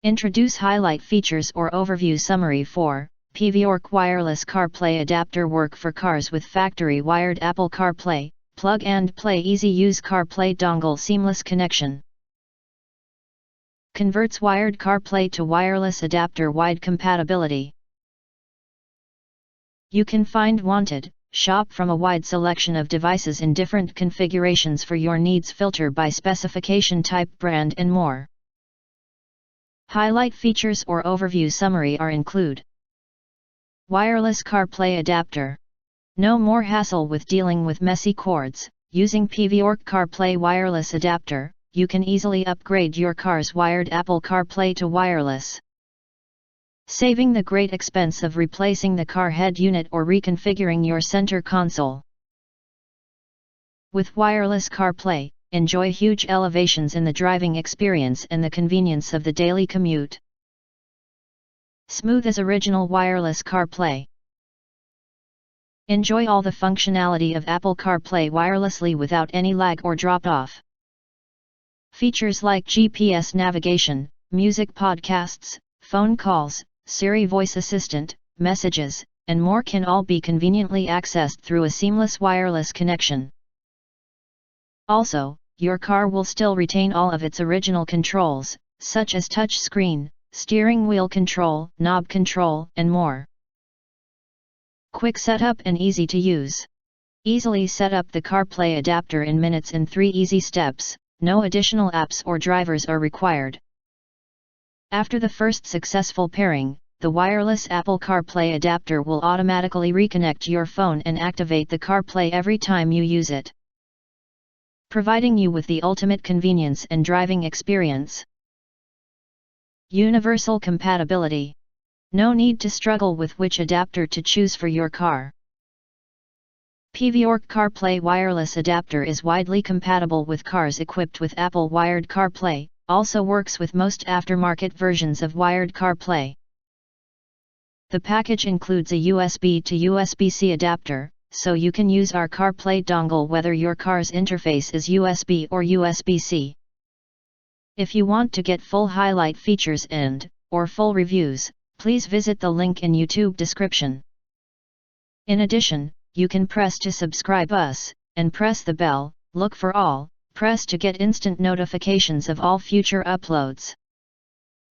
Introduce highlight features or overview summary for Peveork Wireless CarPlay Adapter. Work for cars with factory wired Apple CarPlay, plug and play, easy use CarPlay dongle, seamless connection. Converts wired CarPlay to wireless adapter, wide compatibility. You can find wanted, shop from a wide selection of devices in different configurations for your needs, filter by specification, type, brand and more. Highlight features or overview summary are include. Wireless CarPlay adapter. No more hassle with dealing with messy cords. Using Peveork CarPlay wireless adapter, you can easily upgrade your car's wired Apple CarPlay to wireless, saving the great expense of replacing the car head unit or reconfiguring your center console. With wireless CarPlay, enjoy huge elevations in the driving experience and the convenience of the daily commute. Smooth as original wireless CarPlay. Enjoy all the functionality of Apple CarPlay wirelessly without any lag or drop-off. Features like GPS navigation, music, podcasts, phone calls, Siri voice assistant, messages, and more can all be conveniently accessed through a seamless wireless connection. Also, your car will still retain all of its original controls, such as touch screen, steering wheel control, knob control, and more. Quick setup and easy to use. Easily set up the CarPlay adapter in minutes in 3 easy steps, no additional apps or drivers are required. After the first successful pairing, the wireless Apple CarPlay adapter will automatically reconnect your phone and activate the CarPlay every time you use it, providing you with the ultimate convenience and driving experience. Universal compatibility. No need to struggle with which adapter to choose for your car. Peveork CarPlay wireless adapter is widely compatible with cars equipped with Apple wired CarPlay, also works with most aftermarket versions of wired CarPlay. The package includes a USB to USB-C adapter, so you can use our CarPlay dongle whether your car's interface is USB or USB-C. If you want to get full highlight features or full reviews, please visit the link in YouTube description. In addition, you can press to subscribe us, and press the bell, look for all, press to get instant notifications of all future uploads.